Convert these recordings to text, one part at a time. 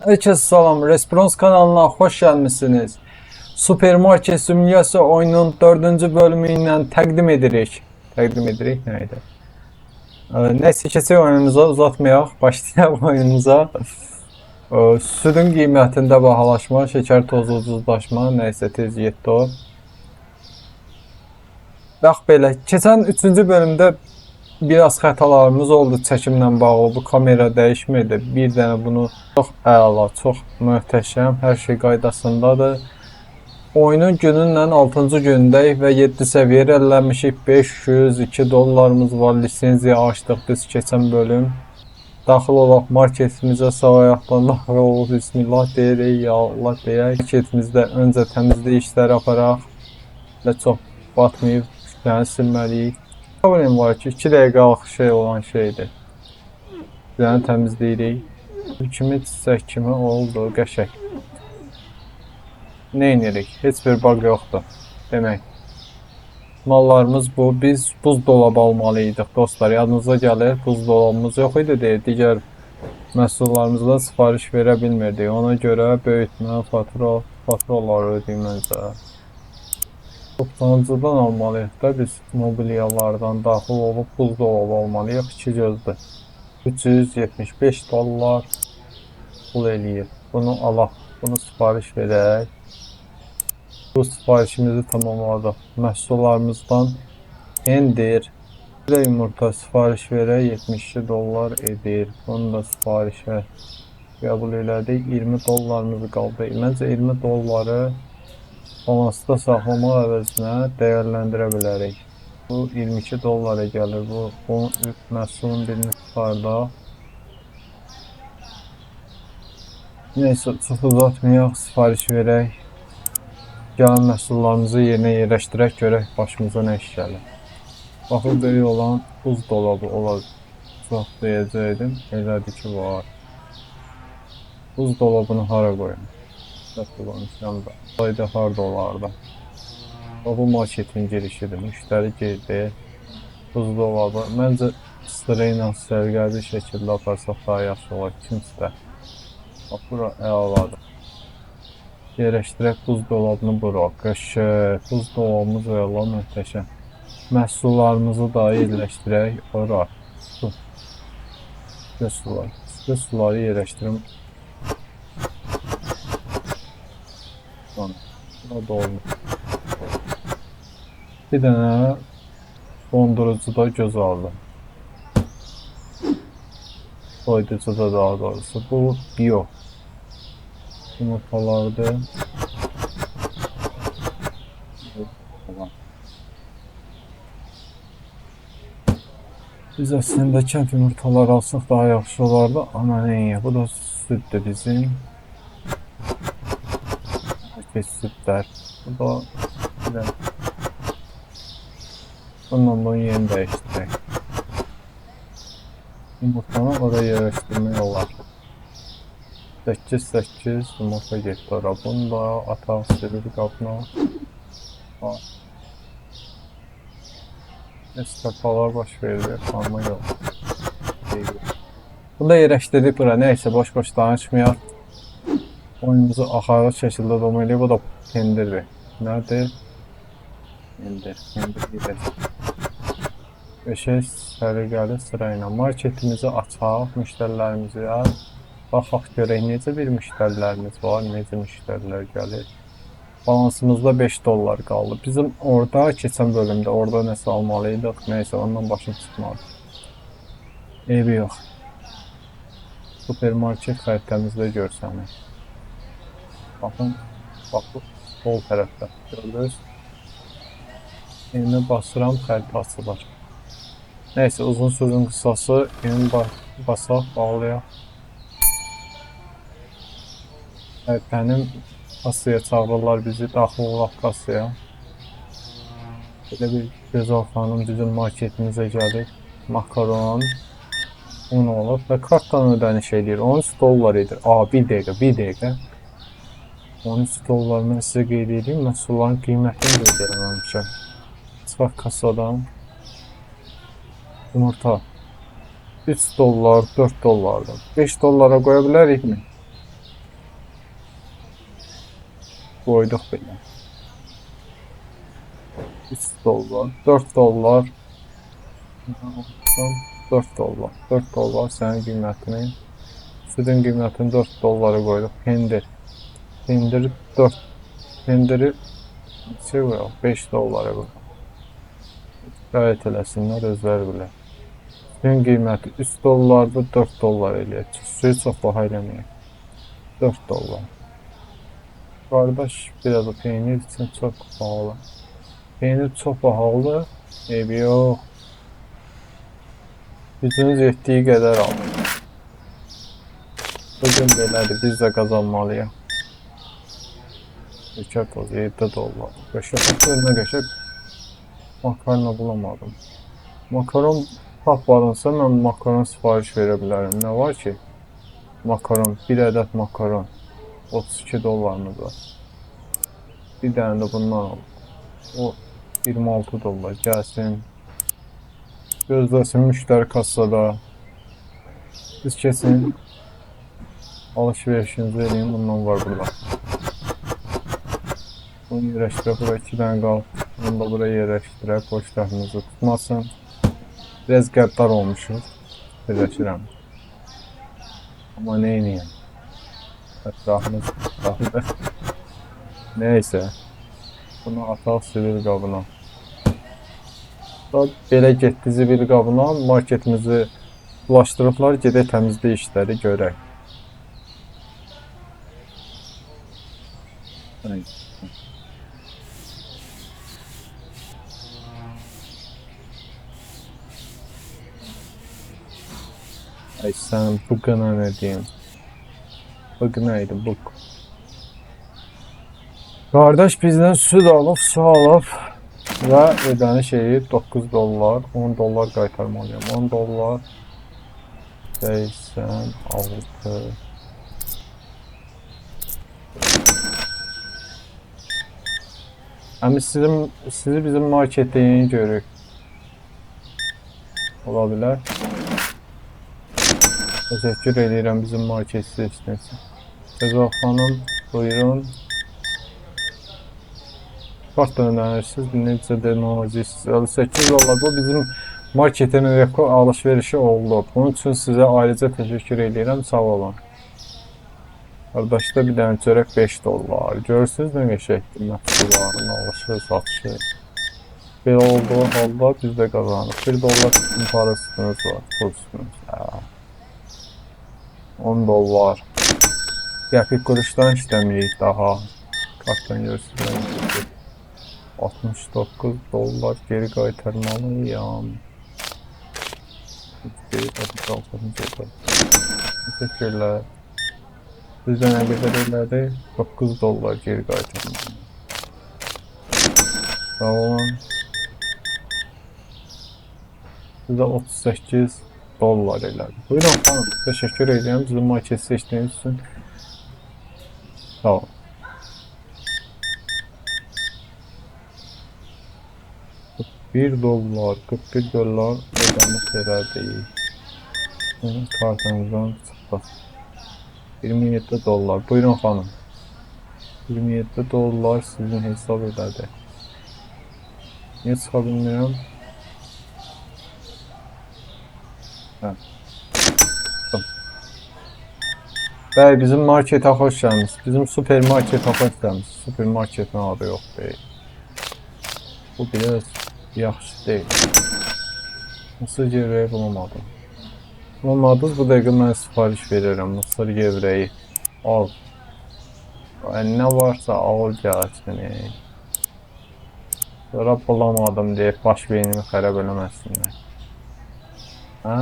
Herkese salam, Respons kanalına hoş gəlmisiniz. Supermarket simülyasiya oyunun 4-cü bölümü ilə təqdim edirik. Təqdim edirik nə idi? Nəysə, keçək oyunumuza, uzatmayaq, başlayaq oyunumuza. Südün qiymətində bahalaşma, şəkər tozu ucuzlaşma, nəysə tez getdi o. Bax belə, keçən 3-cü bölümdə biraz xətalarımız oldu çəkimlə bağlı. Bu kamera dəyişmirdi. Bir dənə bunu çox əla, çox möhtəşəm, hər şey qaydasındadır. Oyunun gününlə 6-cı gündəyik və 7 səviyyə irəliləmişik. 502 dollarımız var. Lisenziya açdıq biz keçən bölüm. Daxil olaq marketimizə, sağ ayaqdan daxil olub bismillah deyirik, ya Allah deyək. Marketimizdə öncə təmizlik işləri aparaq və çox batmayıb, yəni silməliyik. Problem var ki, 2 dəqiqəlik şey olan şeydir. Yəni təmizləyirik. Kimi çiçək kimi oldu, qəşəng. Nə edirik? Heç bir bug yoxdur. Demək. Mallarımız bu. Biz buzdolabı almalıydıq dostlar. Yadınıza gəlir, buzdolabımız yox idi deyə digər məhsullarımızdan sifariş verə bilmirdik. Ona görə böyütmə, faturaları ödəməkdə. Toptancıdan almalıyıq da biz mobilyalardan daxil olub buzdolabı almalıyıq. 2 gözdür. 375 dollar pul eləyir. Bunu alaq. Bunu sifariş verək. Bu sifarişimizi tamamladıq. Məhsullarımızdan endir. Bir yumurta sifariş verək. 72 dollar edir. Bunu da sifarişə qəbul elədik. 20 dollarımız qaldı. Məncə 20 dolları balansda saxlamaq əvəzinə dəyərləndirə bilərik. Bu 22 dollara gəlir. Bu məhsulun birini çıxardaq. Neysə, çox uzatmayaq, sifariş verək. Gələn məhsullarımızı yerinə yerləşdirək, görək başımıza nə iş gəlir. Baxın, böyük olan buzdolabı olacaq deyəcəkdim. Elədir ki, var. Buzdolabını hara qoyun? Sayda harda olardı. Bu marketin girişidir. Müştəri girdi. Buzdolabı. Məncə sıra ilə sərgərli şəkildə aparsaq daha yaxşı olar. Kimsə. Bax, bura əladır. Yerləşdirək buzdolabını bura. Qəşəng. Buzdolabımız əla, möhtəşəm. Məhsullarımızı da yerləşdirək. Ora. Suları yerləşdirim. Burada olmuş. Bir dənə dondurucu da göz aldı. Soyuducu da daha doğrusu. Bu bio. Yumurtalardır. Biz əslində kənd yumurtaları alsaq daha yaxşı olardı. Amma nəyə? Bu da süddür bizim. Südlər. Bu da bununla bunu yeni dəyişdirək. Yumurtanı oraya yerləşdirmək olar. 8 yumurta getdi ora. Bunu da ataq sürür qabına. Esnafalar baş verir, qalma yox. Bunu da yerləşdirdik bura. Nəysə, boş-boş danışmayaq. Oyunumuzu axarlı şəkildə davam edir. Bu da pendirdir. Nədir? Pendir gedək. Beşək səliqəli sırayla marketimizi açaq, müştərilərimizə baxaq görək necə bir müştərilərimiz var, necə müştərilər gəlir. Balansımızda 5 dollar qaldı. Bizim orada keçən bölümdə orada nəsə almalıydıq. Nəysə, ondan başım çıxmadı. Eybi yox. Supermarket xəritəmizdə görsənir. Baxın, bax bu sol tərəfdə gördünüz. Yeni basıram, xəritə açılır. Nəysə, uzun sözün qısası, yeni basaq, bağlayaq. Xəritənin kasaya çağırırlar bizi, daxil olaq kasaya. Belə bir gözəl xanım bizim marketimizə gəlir. Makaron, un olur və kartdan ödəniş edir. 13 dollar edir. Bir dəqiqə. 13 dollar mən sizə qeyd edeyim. Məhsulların qiymətini qeyd eləməmişəm. Çıxaq kasadan. Yumurta 3 dollar, 4 dollardan. 5 dollara qoya bilərikmi? Qoyduq belə. 3 dollar, 4 dollar. 4 dollar. 4 dollar sənin qiymətini. Südün qiymətini 4 dollara qoyduq. Pendir. Pendiri 4. Pendiri şey qoyaq, 5 dollara qoyaq. Qayət eləsinlər, özləri bilər. Südün qiyməti 3 dollardır, 4 dollar eləyək. Suyu çox baha eləməyək. 4 dollar. Qardaş, biraz da peynir üçün çox pahalı. Peynir çox pahalı. Eybi yox. Gücünüz yetdiyi qədər alın. Bugün belədir, biz də qazanmalıyıq. Şəkər tozu 7 dollar. Şəkər önünə qəşək makarna bulamadım. Makaron tapmadımsa mən makaron sifariş verə bilərəm. Nə var ki? Makaron, bir ədəd makaron 32 dollarımız var. Bir dənə də bundan al. O 26 dollar gəlsin. Gözləsin müştəri kassada. Siz kesin alışverişinizi eləyin. Bundan var burada. Bunu yerləşdirək. Buraya 2 dənə qal. Bunu da buraya yerləşdirək. Poçtlarınızı tutmasın. Biraz qəddar olmuşuz. Birləşirəm. Amma neyniyəm? Ətrafımız tutaqdır. Neysə. Bunu ataq sivil qabına. Belə getdi zibil qabına, marketimizi bulaşdırıblar, gedək təmizlik işləri görək. Ay sən bu qına nə deyim? Bu qına idi, bu. Qardaş bizdən süd alıb, su alıb. Və ödəniş şeyi 9 dollar, 10 dollar qaytarmalıyam. 10 dollar 86. Əmi sizi bizim marketdə yeni görürük. Ola bilər. Təşəkkür edirəm bizim market seçdiyiniz üçün. Cəzal xanım, buyurun. Kart önerisiz, necə deməyəcəksiniz. 58 dollar bu bizim marketin rekord alışverişi oldu. Bunun üçün sizə ayrıca təşəkkür edirəm, sağ olun. Qardaşda bir dənə çörək 5 dollar. Görürsünüz nə qəşəkdir məhsulların alışı, satışı. Belə olduğu halda biz də qazanırıq. 1 dollar sizin para üstünüz var, pul üstünüz. 10 dollar. Qəpik quruşdan işləmirik daha. Kartdan görürsünüz. 69 dollar geri qaytarmalıyam. Geri qaytarmalıyam. Teşekkürler. Bizdə nə qədər elədi? 9 dollar geri qaytarmalıyam. Sağ olun. Bizdə 38 dollar elədi. Buyurun xanım, təşəkkür edirəm bizim market seçdiyiniz üçün. Sağ olun. 1 dollar, 41 dollar ödəniş elədik. Kartınızdan çıxdı. 27 dollar. Buyurun xanım. 27 dollar sizin hesab elədi. Niyə çıxa bilmirəm? Bəy, bizim marketə xoş gəlmişsiniz. Bizim supermarketə xoş gəlmişsiniz. Supermarketin adı yox deyil. Bu biraz yaxşı deyil. Mısır gevreği bulamadım. Bulamadınız, bu dəqiqə mən sifariş verirəm. Mısır gevreği al. Nə varsa al gəlsin. Sonra bulamadım deyib baş beynimi xərab eləməsinlər. Hə?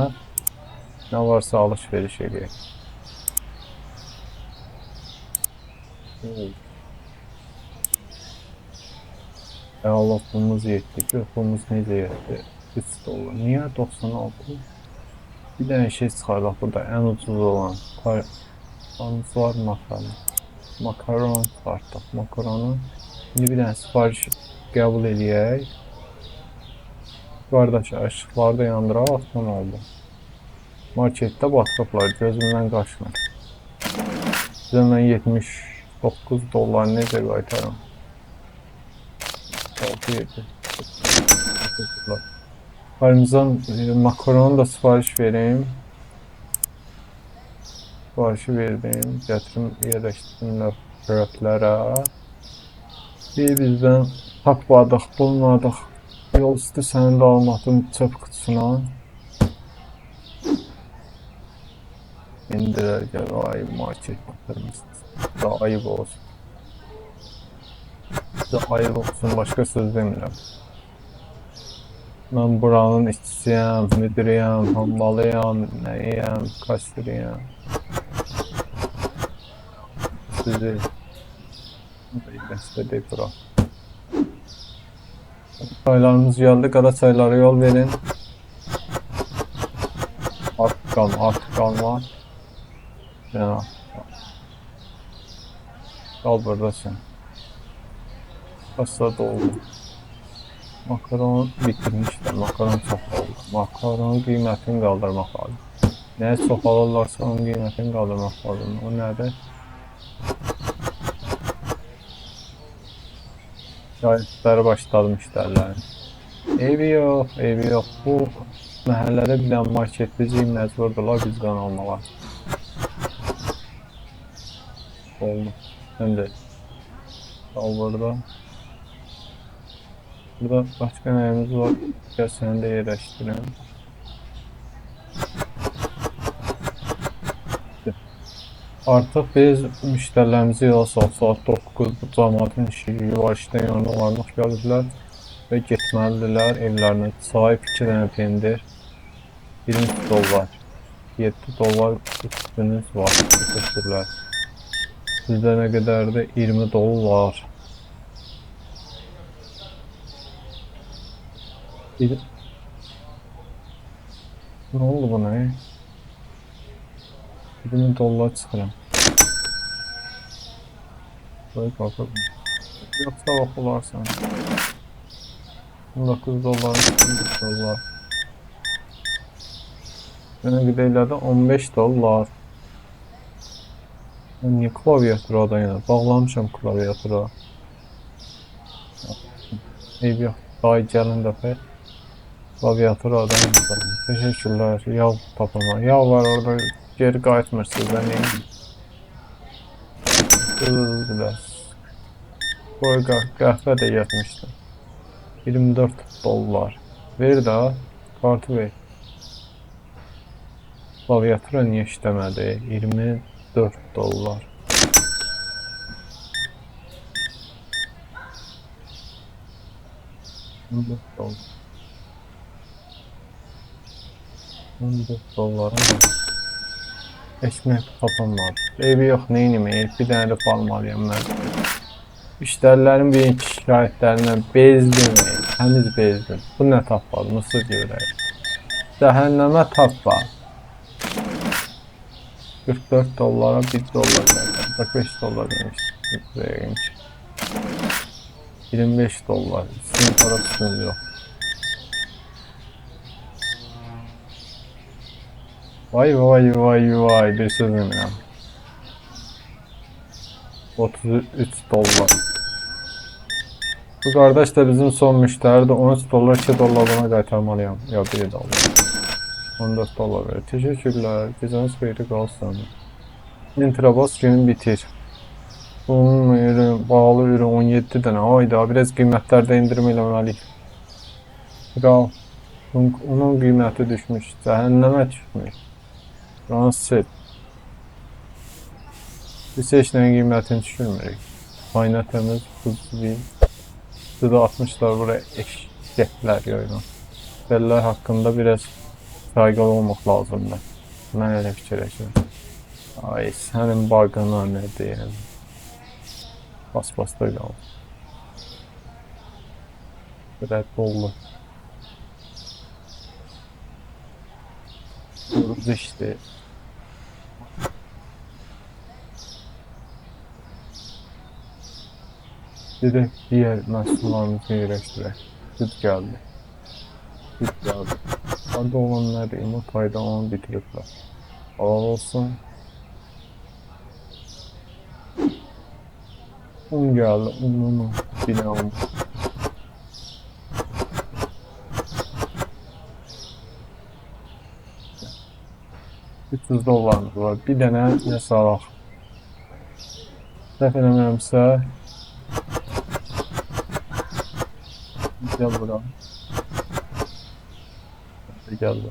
Nə varsa alışveriş edək. Allah'ımız yetti. Gökümüz necə yetti? 3 dollar. Niyə 96? Bir dənə şey çıxardaq burada. Ən ucuz olan. Var makaron. Makaron çıxardaq. Makaronu. Şimdi bir dənə sipariş qəbul edək. Qardaş, işıqları da yandıraq. Atman oldu. Marketdə batırıblar. Gözümdən qaçmır. Bizimlə 70 $9 necə qaytarım? 6-7. Parmesan makaron da sipariş vereyim. Siparişi verdim. Gətirim yerləşdirdim röplərə. Bizdən tapmadıq, bulmadıq. Yol üstü sənin də almadın çöp kutusuna. İndirər gəl, ay market batırmışsınız. Da ayıb olsun. Da ayıb olsun, başqa söz demirəm. Mən buranın işçisiyəm, müdürüyəm, hambalıyam, nəyiyəm, kassiriyəm. Sizi bəstədik bura. Çaylarımız geldi, qara çaylara yol verin. Artıq qalma. Qal buradasın. Kassa doldu. Makaron bitirmişler. Makaron çox oldu. Makaronun qiymətini qaldırmaq lazım. Nəyə çox alırlarsa onun qiymətini qaldırmaq lazım. O nədir? Şahidləri başladı müştərilərin. Eybi yox. Bu məhəllədə bir dənə marketçi məcburdurlar bizdən almağa. Oldu. Şimdi al burada. Burada başka neyimiz var? Gel seni de yerleştirelim. Artıq biz müştərilərimizi yola salıb saat 9 cəmaətin işi var, işdən yorulmaq gəlirlər və getməlidirlər evlərinə. Çay 2 dənə pendir, $20, $7 üstünüz var. Teşekkürlər. Sizdə nə qədərdir? $20. Ne oldu buna ya? $20 çıxıram. Böyle kalkalım. Yoksa bak olarsan. $19, $20. Yine gideylerde $15. Ben niye klaviatura yine? Bağlamışam klaviatura. Eyb yox. Daha gəlin dəfə. Klaviaturadan yazalım. Teşekkürler. Yağ tapama. Yağ var orada. Geri qayıtmır sizdən neyim? Özür Boy qəhvə də yatmışdı. $24. Ver daha. Kartı ver. Klaviatura niye işləmədi? $24. $14 ekmek tapamadı. Evi yox, neyniməyir? Bir dənə də almalıyam mən. Müştərilərin birinci şikayətlərindən bezdim, həmiz bezdim. Bu nə tapmadı? Mısır görək. Cəhənnəmə tapma. $44, $1 verdim. $45 demişdim. $25. Sizin parasınız yox. Vay bir söz demirəm. $33. Bu qardaş da bizim son müştəridir. $13, $2 buna qaytarmalıyam. Ya $1. $14 verir. Teşekkürlər. Gecəniz xeyirli qalsın. Intrabas günü bitir. Bunun ürün, bağlı ürün 17 dənə. Ayda biraz qiymətlərdə indirim eləməliyik. Qal. Onun qiyməti düşmüş. Cəhənnəmə düşmüş. Transit. Biz heç nəyin qiymətini düşürmürük. Qaynatımız buzlu. Sizdə 60'lar buraya eşkətlər yoylan. Müştərilər haqqında biraz saygılı olmaq lazımdır. Mən elə fikirləşirəm. Ay, sənin bağına nə deyəm. Bas-basda qaldı. Rədd oldu. Duruz işte. Direkt diğer məhsullarımızı yerləşdirək. Süt gəldi. Adı olan nədir? Yumurtayda onu bitiriblər. Halal olsun. Un geldi. Ununu bilemem. 300 dolarımız var. Bir dənə nə salaq. Səhv eləmirəmsə, gəl bura. Gəldi.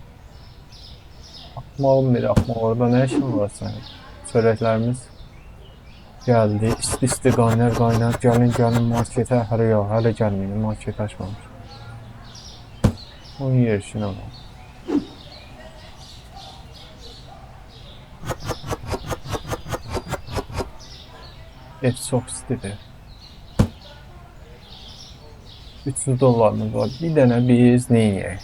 Axmağım biri, axmaq orada nə işin var sənin? Çörəklərimiz gəldi. İsti-isti qaynar. Gəlin marketə. Hələ gəlməyin. Market açmamış. Onun yerişinə var. Ev çox istidir. 300 dolarımız var. Bir dənə biz neyək?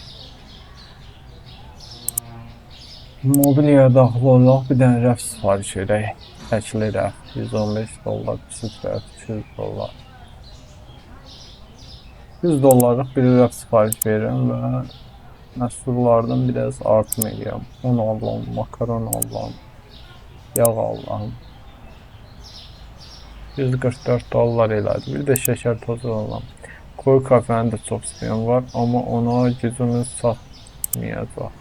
Mobilyaya daxil olaq, bir dənə rəf sifariş edək. Təkli rəf, 115 dollar, kiçik rəf, 200 dollar. 100 dollarlıq bir rəf sifariş verirəm və məhsullardan biraz artım edirəm. Un alıram, makaron alıram, yağ alıram. 144 dollar elədi. Bir də şəkər tozu alıram. Koyu kafenin də çox istəyən var, amma ona gücümüz çatmayacaq.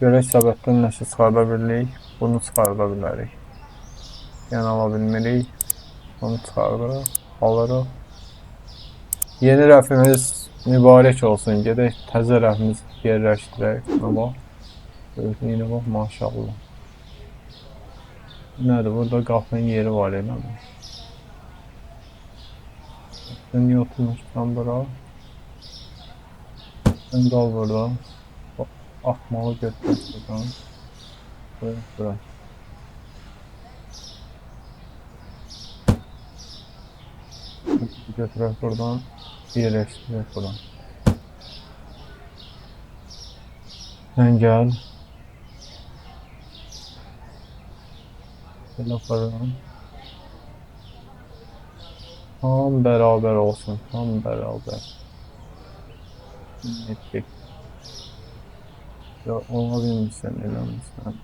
Görək səbətdən nəsə çıxarda bilirik, bunu çıxarda bilərik. Yəni ala bilmirik, bunu çıxardırıq, alırıq. Yeni rəfimiz mübarək olsun, gedək təzə rəfimiz yerləşdirək. Buna bax, böyüklüyünə bax, maşallah. Nədir, burada qapının yeri var eləmi? Sən niyə oturmuşsan bura? Sən qal burada. Axmağı götürək buradan. Bura. Götürək buradan. Yerləşdirək buradan. Sən gəl. Belə buradan. Tam bərabər olsun. Tam bərabər. Etdik. Ya ona bilmirsən, eləmirsən.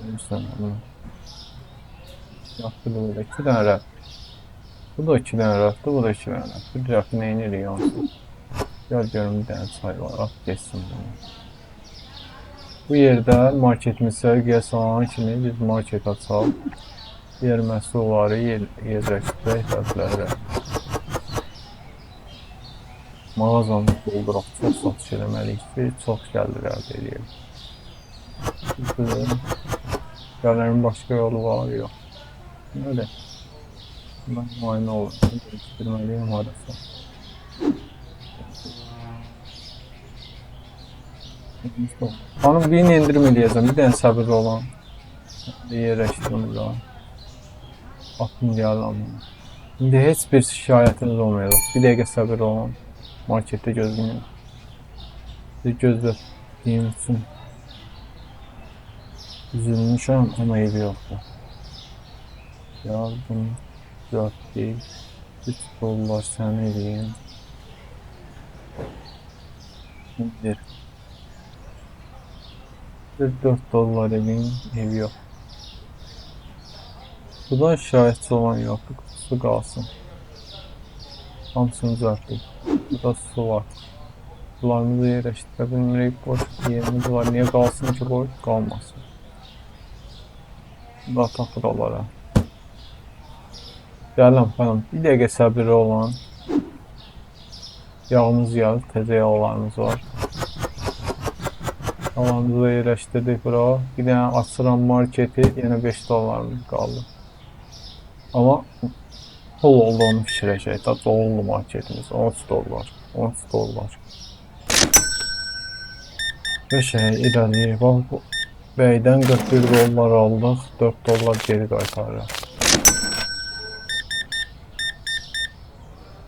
Bilmirsən onu. Yaxşı da böyle 2 dənə rəf. Bu da 2 dənə rəfdir, bu da 2 dənə rəf. Bir rəfi neyini yansın. Gəl görüm bir dənə çay var, at geçsin bunu. Bu yerdə marketimizə gəlsən kimi biz market açaq. Diğer məhsulları yerləşdirək rəflərə. Mağazanı dolduraq, çox satış eləməliyik ki, çox gəlir əldə edəyim. Gəllərin başqa yolu var, yox. Nədir? Ben muayene olsun, değiştirmeliyim arası. Hanım bir indirim eləyəcəm, bir dənə səbirli olan. Yerləşdirim burada. 60 milyar almam. İndi heç bir şikayətiniz olmayacaq. Bir dəqiqə səbirli olan. Markette gözləyim. Gözlədiyim üçün üzülmüşəm, amma evi yoxdur. Yardım 4 değil, 3 dolar sen eləyim. Bir 4 dolar eləyim, evi yox. Sudan şikayətçi olan yoxdur, su qalsın. Hamısını düzəltdik. Burada su var. Sularımızı yerləşdirə bilmirik, boş yerimiz var. Niyə qalsın ki, boş qalmasın. Burada tapır olaraq. Gələm xanım, bir dəqiqə səbirli olan. Yağımız gəldi, təzə yağlarımız var. Yağlarımızı yerləşdirdik bura. Bir dənə açıram marketi, yenə 5 dolarımız qaldı. Amma pul olduğunu fikirləşək, da doldu marketimiz, 13 dolar, 13 dolar. Və irəliyək, bax bu bəydən 41 dolar aldıq, 4 dolar geri qaytarırıq.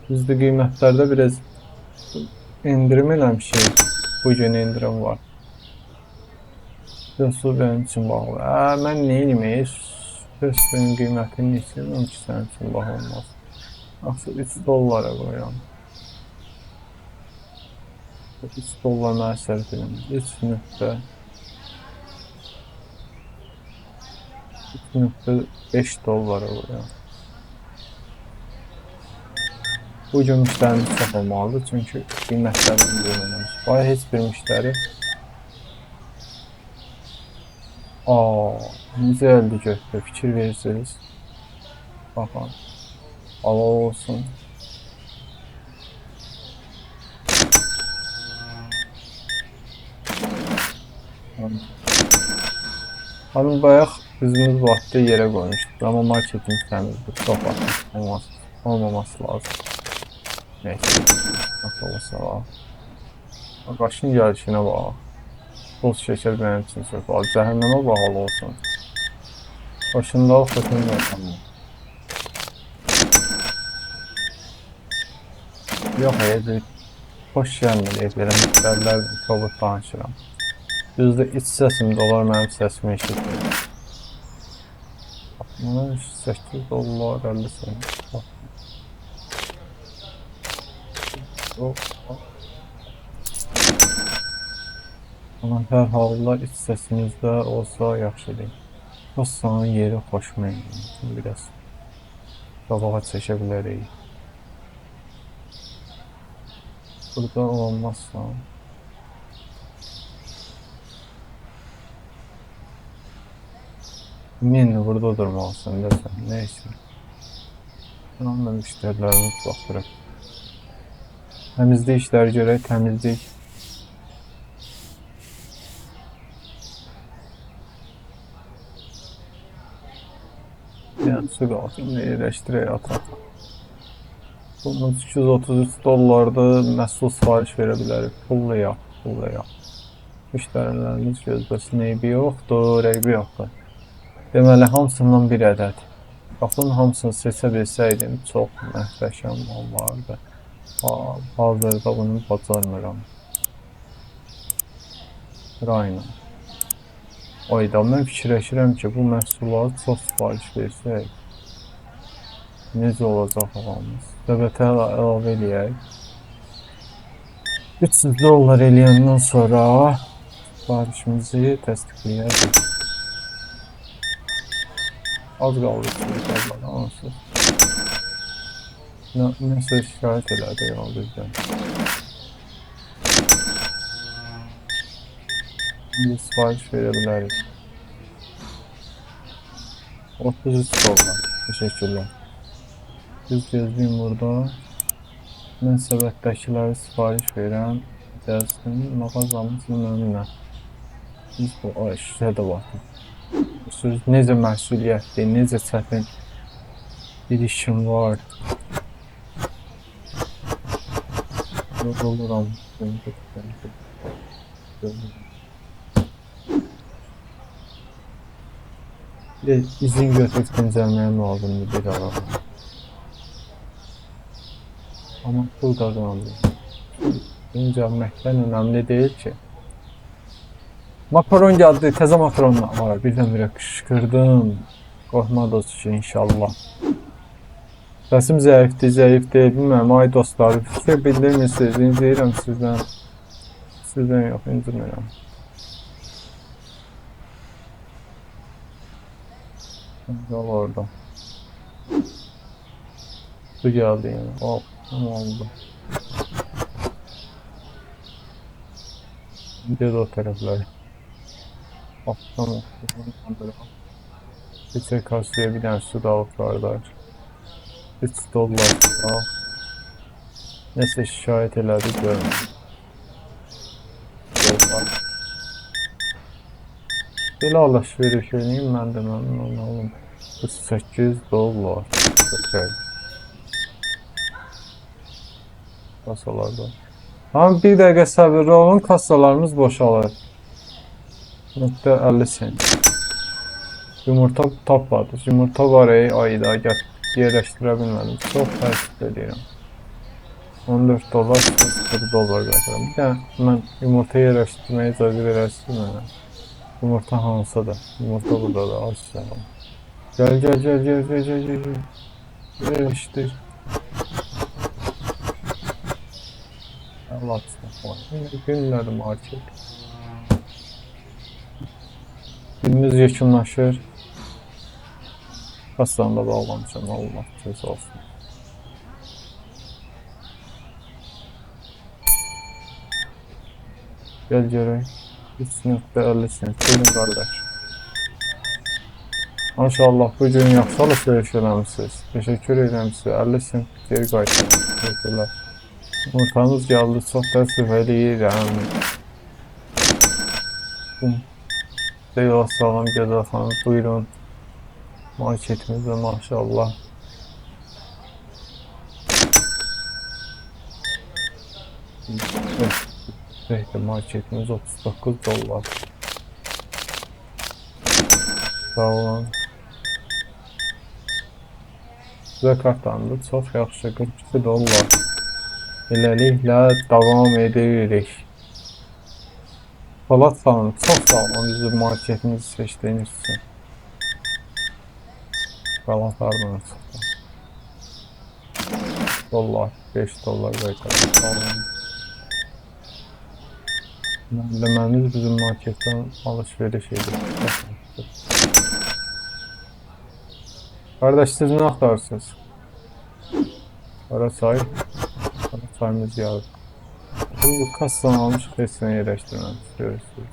Bizdə qiymətlərdə biraz indirim eləmişik. Bugün indirim var. Su benim üçün bağlı. Mən neyim? Suyun qiymətini istəyirəm ki, sənin üçün bağlı olmaz. Axı 3 dollara qoyuram. 3 dollar mənə sərf edin. 3 nöqtə $3.5 oluyor. Bu gün müştərimiz çox olmalıdır, çünki qiymətlərini bilməmiş. Var heç bir müştəri. Necə əldə götürür, fikir verirsiniz. Baxın, halal olsun. Hanım bayaq üzümüz vaxtı yerə qoymuşdur, amma marketing təmizdir, çox vaxt olmaması lazım. Neyse, nasıl olsa var. Qaşın gəlişinə bax. Toz şəkər mənim üçün çox var. Cəhənnəmə bağlı olsun. Başında o xətini yapamam. Yox, evde xoş gəlmir, evlərə müştərilər kobud danışıram. Düzdür, iç səsimdə olar, mənim səsimi eşitmir. $8 50 cent. Amma hər halda iç səsimizdə olsa yaxşıdır. Kassanın yeri xoşuma gəldi. Biraz qabağa çəkə bilərik. Burada olmazsa menü burada durmalısın desem. Neyse. Bunun da müşterilerimiz baxırıq. Təmizlik işləri görək, təmizlik. Yəni su qalsın, yerləşdirək atalım. Bunun $233'dır, məhsul sipariş verə bilərik. Pulla yağ. Müştərilərimiz gözləsin, eybi yoxdur, Deməli, hamısından bir ədəd. Baxın, hamısını seçə bilsəydim, çox məhtəşəm olardı. Hazırda bunu bacarmıram. Rayla. Ayda, mən fikirləşirəm ki, bu məhsulları çox sipariş versək, necə olacaq ağamız? Söhbətə əlavə eləyək. $300 eləyəndən sonra siparişimizi təsdiqləyəcək. Az qaldı $300, onsuz. Nəsə şikayət elədi ya bizdən. Biz sipariş verə bilərik. $33. Teşekkürlər. Düz gözlüyüm burada. Mən səbətdəkiləri sipariş verəm. Gəlsin, mağazamız önünə. Biz bu şişə də baxın. Siz necə məsuliyyətli, necə çətin bir işim var. Oluram. İzin götürüb dincəlməyəm lazımdır bir ara. Amma pul qazanılır. Dincəlməkdən önəmli deyil ki. Makaron gəldi, təzə makaron var. Birdən-birə qışqırdım. Qorxmadınız ki, inşallah. Səsim zəifdir, bilməm, ay dostlar. Fikir bildirmirsiniz, incəyirəm sizdən. Sizdən yox, incirmirəm. Yol orada. Su gəldi yəni. Tamam oldu. Gidiyoruz o taraflara. Tamam. Geçer karşıya bir tane su dalıklar var. $3. Neyse şikayet elədik görmem. Belə alışveriş edeyim mən də məmnun olum. $8. Okey. Kasalarda. Ama bir dəqiqə səbirli olun, kasalarımız boşalır. $50 cent. Yumurta tapmadı. Yumurta var ayda yerləşdirə bilmədim. Çox təəssüf edirəm. $14, $0 qətirəm. Bir də mən yumurta yerləşdirməyə icazə verərsiniz mənə. Yumurta hansıdır? Yumurta burada da aşağıda. Gel. Yerləşdir. Allah aşkına. Günləri market. Günümüz yekunlaşır. Kastan da bağlamışam. Allah söz olsun. Gel görək. 3.50 sent. Buyurun qardaş. Maşallah bu gün yaxşı alışveriş eləmişsiniz. Təşəkkür edirəm sizə. 50 sent geri qaytardınız. Teşekkürler. Ortanız geldi. Çox təəssüf eləyirəm. Deyil sağlam Gözəl xanım. Buyurun. Marketimizde maşallah. Evet, marketimiz 39 dolar. Sağ olun. Sizə kartlandı. Çox yaxşı 42 dolar. Beləliklə davam edirik. Polat xanım, çox sağ olun bizi marketimizi seçdiyiniz üçün. Qalanlardan çıxdı. Dolar, 5 dolar qaytarım. Sağ olun. Müəlliməmiz bizim marketdən alışveriş edir. Kardeş siz ne aktarsınız? Karaçay. Karaçayımız yarı. Bu kassan almış kesin yerleştirmemiz. Görürsünüz.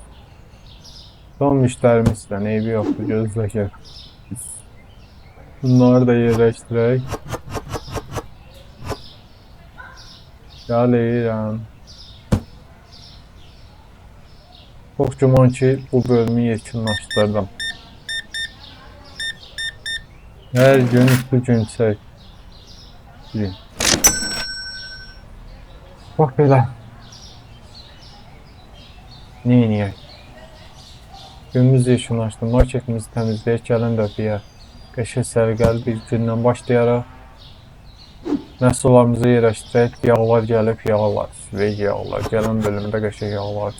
Son müşterimizden eybi yoktu gözle. Bunları da yerleştirerek. Gəlirəm. Çok güman ki bu bölümü yekunlaşdırdım. Her gün gün çək. Bax belə. Neyiniyək? Günümüz yekunlaşdı. Marketimizi təmizləyək. Gəlin dəfiyə. Qəşəng sərgəli bir gündən başlayaraq. Məhsullarımızı yerləşdirək. Yağlar gəlib, yağlar. Ve yağlar. Gələn bölümdə qəşəng yağlar.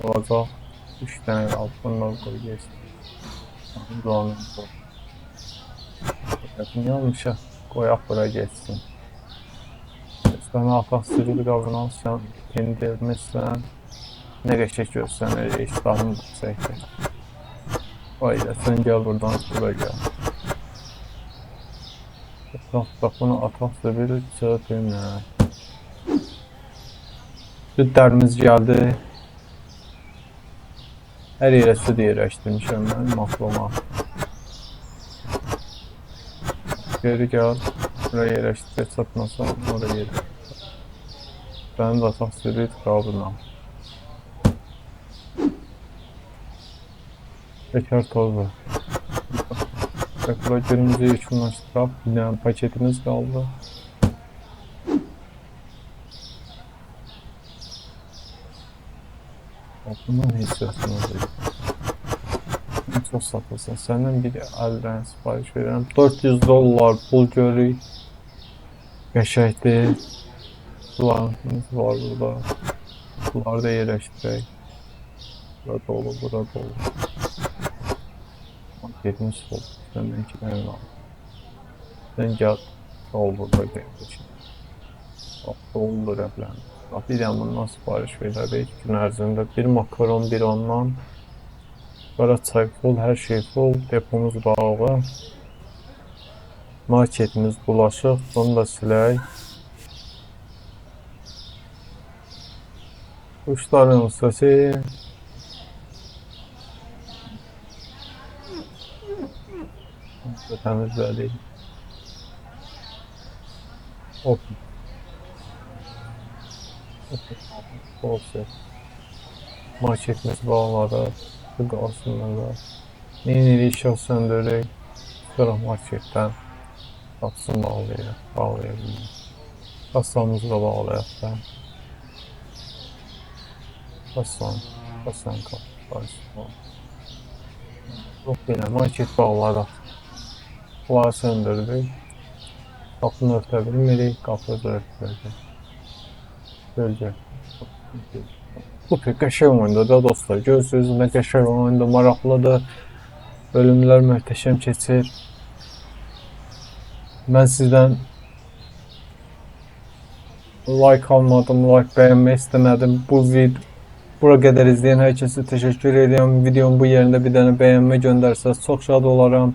Olacaq. 3 dənə qaldı. Bundan qoy geçsin. Niye almışam? Qoyaq bura geçsin. Sana ataq sürüdü qavrunan sən indirmişsən. Ne qəşək görsənir, iştahını çəkir. Ayda sən gəl buradan bura gəl. Bax bunu ataq sürüdü çöpünə. Südlərimiz gəldi. Hər yerə süd yerləşdirmişəm mən mahluma. Geri gəl. Buraya yerləşdirək çatmasam oraya yerləşdirək. Bənim də ataq sürüdü qavrunan. Şeker tozu. Tekrar günümüzü yekunlaştıraq. Bir dənə paketimiz qaldı. Bundan heç sözünüz çok satılsın. Səndən bir əldən sipariş verirəm. 400 dolar pul görürük. Qəşəkdir. Sularımız var burada. Suları da yerləşdirək. Bura dolu, bura dolu. Marketimiz oldu. Səndən 2 dənə qaldı. Sən gəl. Dol burada gəldik. Dolu rəfləndi. Bir dənə bundan sipariş verərək gün ərzində bir makaron, bir ondan. Qaraçay full, hər şey full. Depomuz bağlı. Marketimiz bulaşıq. Bunu da silək. Quşların səsi. Təmizlədik. Hop. Olsun. Marketimiz bağladı. Qalsınlar da. Neyini işıq söndürək. Sonra marketdən qapısını bağlayabilir. Kassamızı da bağlayaq da. Kassan qapısı. Yox belə market bağlaraq. Bunları söndürdük. Qapını örtə bilmirik. Qapı örtüləcək. Bölgə. Bu pek qəşəng oyundur da dostlar. Görürsünüz nə qəşəng oyundur, maraqlıdır. Bölümlər möhtəşəm keçir. Mən sizdən like almadım, like bəyənmək istəmədim. Bu Bura qədər izləyən hər kəsə təşəkkür edirəm. Videonun bu yerində bir dənə bəyənmə göndərsəz çox şad olaram.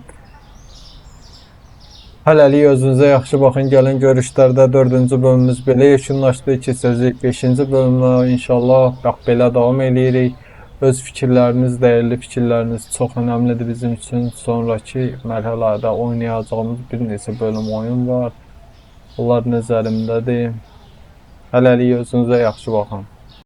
Hələlik özünüzə yaxşı baxın. Gəlin görüşlərdə 4-cü bölümümüz belə yekunlaşdı. Keçəcək 5-ci bölümə inşallah. Bax belə davam eləyirik. Öz fikirləriniz, dəyərli fikirləriniz çox önəmlidir bizim üçün. Sonraki mərhələdə oynayacağımız bir neçə bölüm oyun var. Onlar nəzərimdədir. Hələlik özünüzə yaxşı baxın.